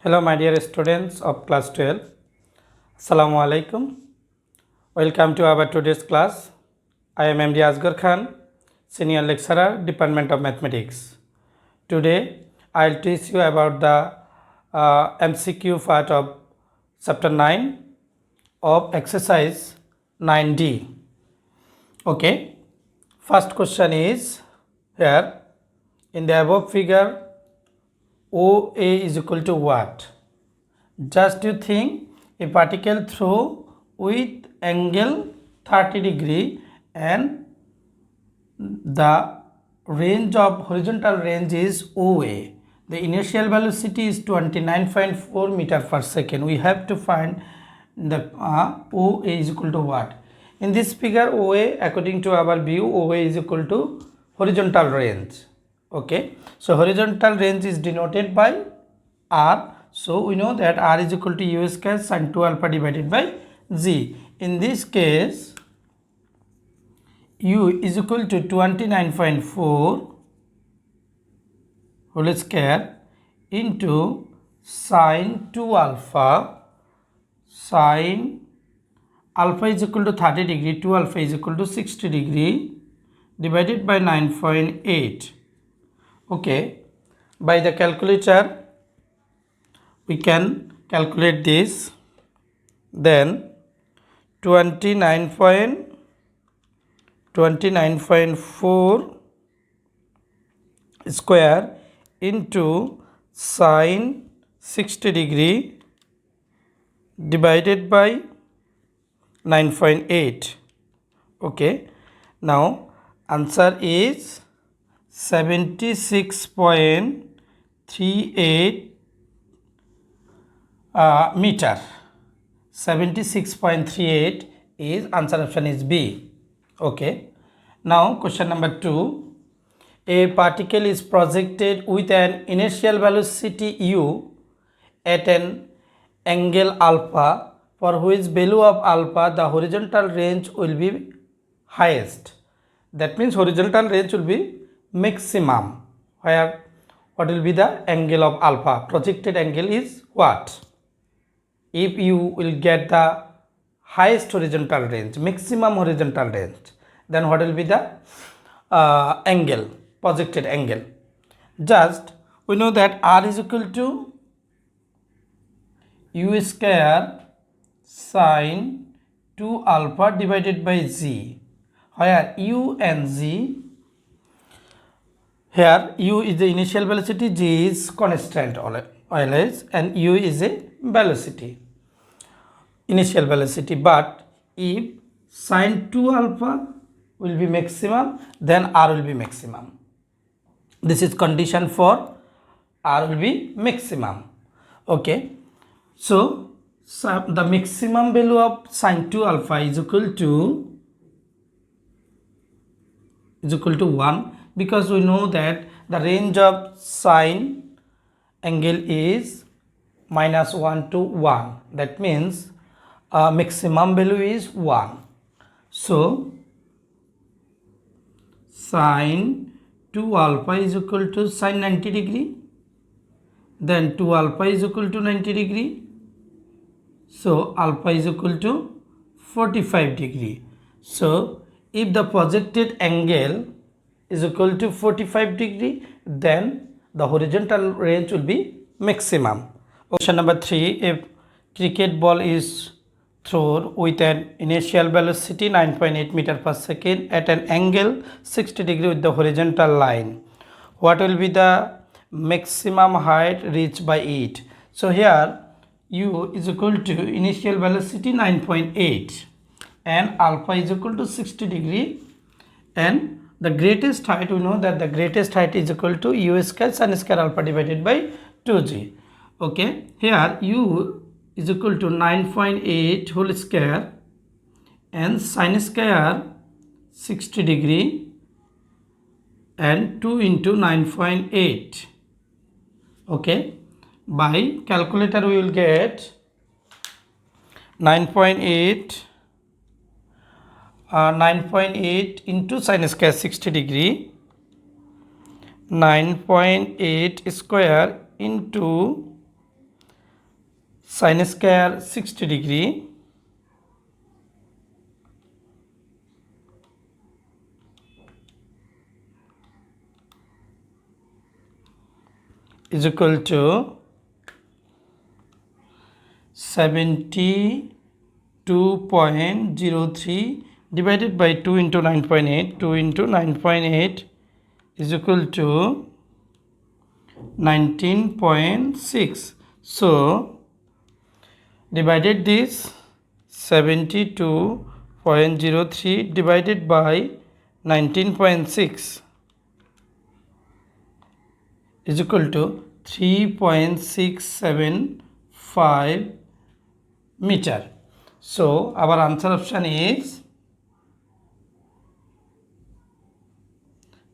Hello, my dear students of class 12. Assalamu alaikum. Welcome to our today's class. I am MD Asghar Khan, Senior Lecturer, Department of Mathematics. Today, I'll teach you about the MCQ part of Chapter 9 of Exercise 9D. Okay. First question is here. In the above figure, OA is equal to what? Just you think a particle through with angle 30 degree and the range of horizontal range is OA. The initial velocity is 29.4 meter per second. We have to find the OA is equal to what? In this figure, OA, according to our view, OA is equal to horizontal range. Okay, so horizontal range is denoted by R. So we know that R is equal to U square sin 2 alpha divided by G. In this case, U is equal to 29.4 whole square into sin 2 alpha. Sin alpha is equal to 30 degree, 2 alpha is equal to 60 degree divided by 9.8. Okay, by the calculator we can calculate this. Then 29.4 square into sin 60 degree divided by 9.8. Okay, now answer is 76.38 meter. 76.38 is answer, option is B. Okay, now question number 2. A particle is projected with an initial velocity u at an angle alpha, for which value of alpha the horizontal range will be highest. That means horizontal range will be maximum. Where what will be the angle of alpha? Projected angle is what? If you will get the highest horizontal range, maximum horizontal range, then what will be the angle, projected angle? Just we know that R is equal to U square sin 2 alpha divided by G, where U and G, here U is the initial velocity, G is constant always, and U is a velocity, initial velocity. But if sin 2 alpha will be maximum, then R will be maximum. This is condition for R will be maximum. Okay, so the maximum value of sin 2 alpha is equal to 1, because we know that the range of sine angle is -1 to 1. That means maximum value is 1. So sin 2 alpha is equal to sin 90 degree, then 2 alpha is equal to 90 degree, so alpha is equal to 45 degree. So if the projected angle is equal to 45 degree, then the horizontal range will be maximum. Question number 3. If cricket ball is thrown with an initial velocity 9.8 meter per second at an angle 60 degree with the horizontal line, what will be the maximum height reached by it? So here U is equal to initial velocity 9.8 and alpha is equal to 60 degree, and the greatest height, we know that the greatest height is equal to U square sin square alpha divided by 2G. Okay, here U is equal to 9.8 whole square and sin square 60 degree and 2 into 9.8. Okay, by calculator we will get 9.8 into sin square 60 degree, 9.8 square into sin square 60 degree is equal to 72.03 divided by 2 into 9.8. 2 into 9.8 is equal to 19.6. So divided this 72.03 divided by 19.6 is equal to 3.675 meter. So our answer option is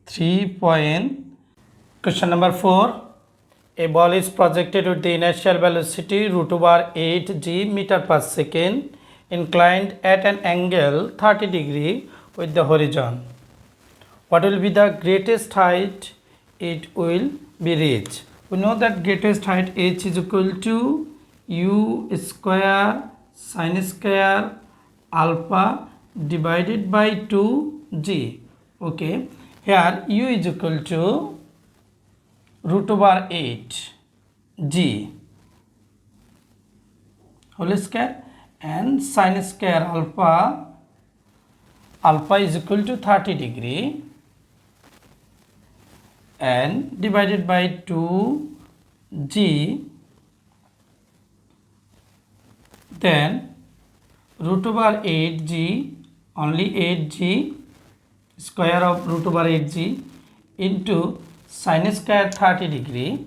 3. Question number 4. A ball is projected with the inertial velocity root over 8 g meter per second inclined at an angle 30 degree with the horizon. What will be the greatest height it will be reached? We know that greatest height h is equal to u square sin square alpha divided by 2g. Okay, here u is equal to root over 8 g whole square and sin square alpha is equal to 30 degree and divided by 2g, then root over 8g, only 8g, square of root over 8g into sin square 30 degree,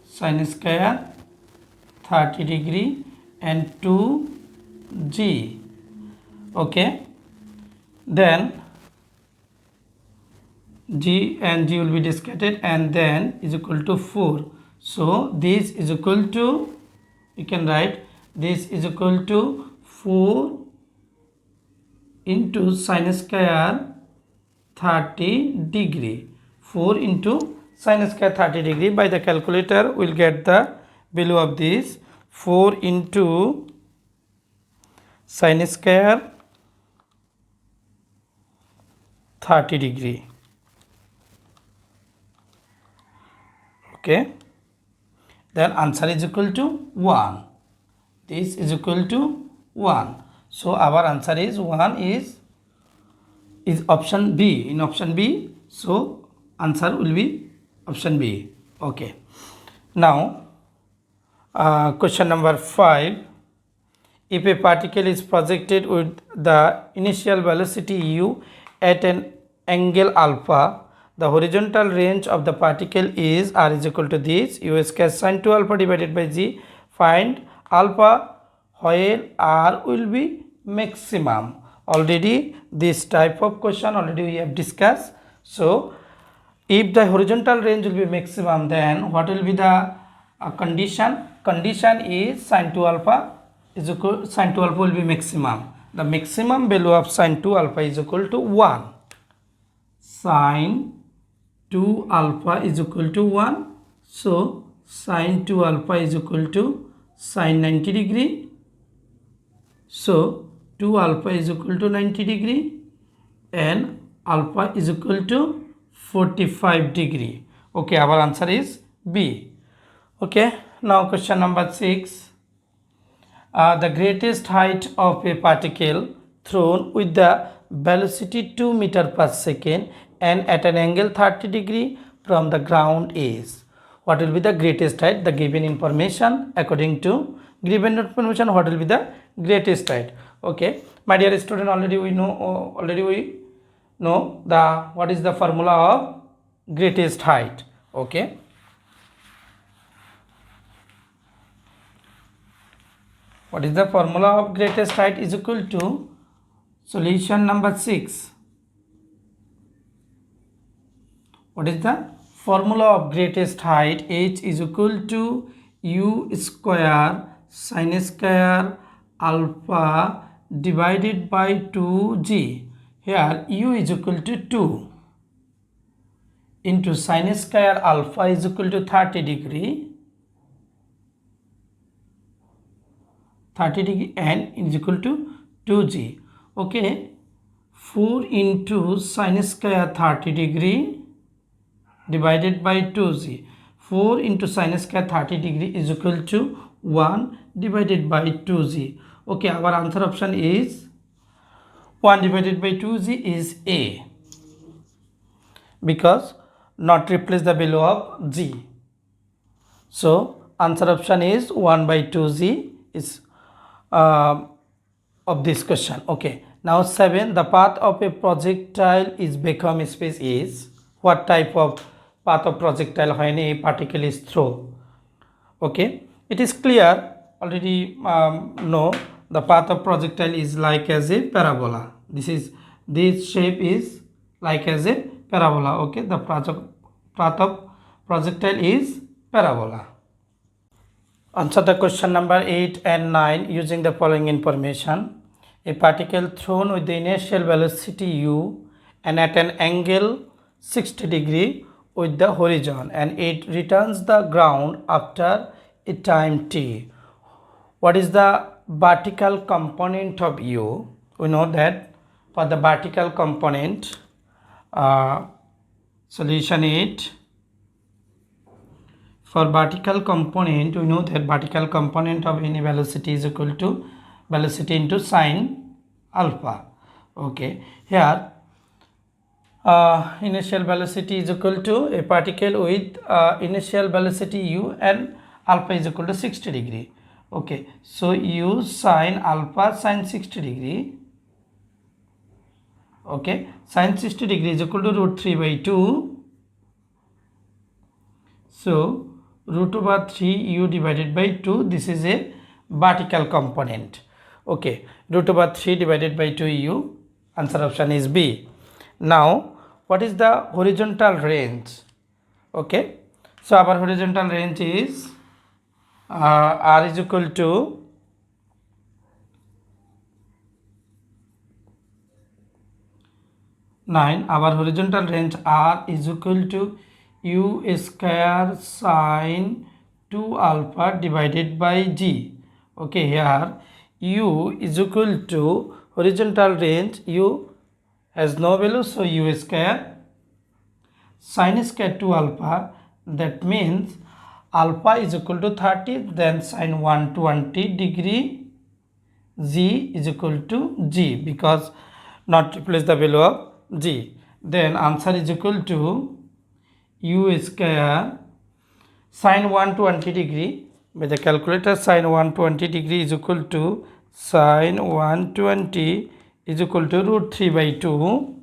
sin square 30 degree and 2g. Okay, then g and g will be discarded and then is equal to 4. So this is equal to, you can write this is equal to 4 into sin square 30 degree. 4 into sin square 30 degree. By the calculator we will get the value of this. 4 into sin square 30 degree. Okay, then answer is equal to 1. This is equal to 1. So our answer is 1 is option B. In option B, so answer will be option B. Okay, now question number 5. If a particle is projected with the initial velocity u at an angle alpha, the horizontal range of the particle is r is equal to this u square sin 2 alpha divided by g. Find alpha where r will be maximum. Already this type of question already we have discussed. So if the horizontal range will be maximum, then what will be the condition? Condition is sin 2 alpha is equal, sin 2 alpha will be maximum. The maximum value of sin 2 alpha is equal to 1. Sin 2 alpha is equal to 1. So sin 2 alpha is equal to sin 90 degree. So 2 alpha is equal to 90 degree and alpha is equal to 45 degree. Okay, our answer is B. Okay, now question number 6. The greatest height of a particle thrown with the velocity 2 meter per second and at an angle 30 degree from the ground is. What will be the greatest height? The given information, according to given information, what will be the greatest height? Okay, my dear student, already we know the what is the formula of greatest height. Okay, what is the formula of greatest height? Is equal to solution number 6. What is the formula of greatest height? H is equal to u square sin square alpha divided by 2g. Here u is equal to 2 into sin square alpha is equal to 30 degree 30 degree and is equal to 2g. Okay, 4 into sine square 30 degree divided by 2g. 4 into sine square 30 degree is equal to 1 divided by 2g. Okay, our answer option is 1 divided by 2g is A, because not replace the value of g. So answer option is 1 by 2g is of this question. Okay, now 7, the path of a projectile is become space is, what type of path of projectile when a particle is thrown? Okay, it is clear already. No, the path of projectile is like as a parabola. This shape is like as a parabola. Okay, the path of projectile is parabola. Answer the question number 8 and 9 using the following information. A particle thrown with the initial velocity u and at an angle 60 degree with the horizon, and it returns the ground after a time t. What is the vertical component of u? We know that for the vertical component, solution 8. For vertical component, we know that vertical component of any velocity is equal to velocity into sine alpha. Okay, here initial velocity is equal to a particle with initial velocity u and alpha is equal to 60 degree. Okay, so u sine alpha sine 60 degree. Okay, sine 60 degree is equal to root 3 by 2. So root over 3 u divided by 2, this is a vertical component. Okay, root over 3 divided by 2 u, answer option is B. Now what is the horizontal range? Okay, so our horizontal range is r is equal to nine. Our horizontal range r is equal to u square sine 2 alpha divided by g. Okay, here u is equal to horizontal range, u has no value, so u square sine square 2 alpha, that means alpha is equal to 30, then sine 120 degree, g is equal to g, because not replace the value of g. Then answer is equal to u square sine 120 degree by the calculator. Sine 120 degree is equal to sine 120 is equal to root 3 by 2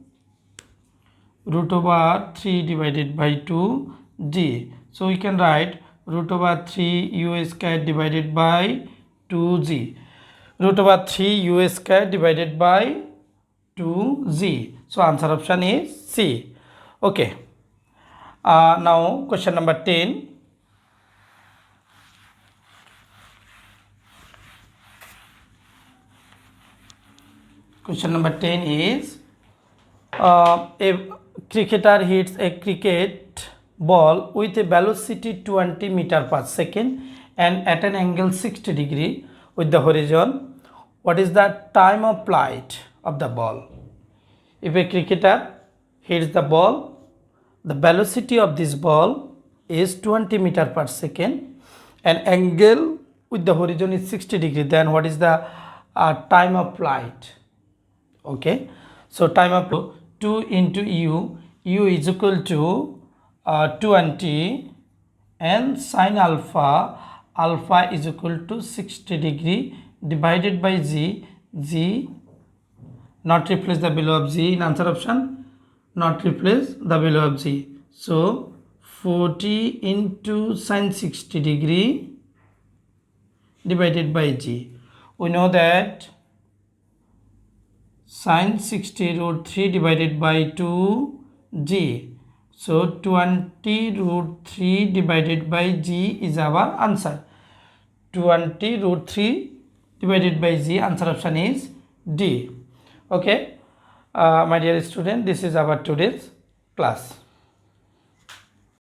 root over 3 divided by 2 g. So we can write root over 3 u square divided by 2g, root over 3 u square divided by 2g. So answer option is C. Okay. Now question number 10. Question number 10 is a cricketer hits a cricket ball with a velocity 20 meter per second and at an angle 60 degree with the horizon. What is the time of flight of the ball? If a cricketer hits the ball, the velocity of this ball is 20 meter per second and angle with the horizon is 60 degree, then what is the time of flight? Okay, so time of 2 into u is equal to 20 and sine alpha is equal to 60 degree divided by g not replace the value of g in answer option, not replace the value of g. So 40 into sine 60 degree divided by g. We know that sine 60 root 3 divided by 2g. So 20 root 3 divided by g is our answer. 20 root 3 divided by g, answer option is D. Okay, my dear student, this is our today's class.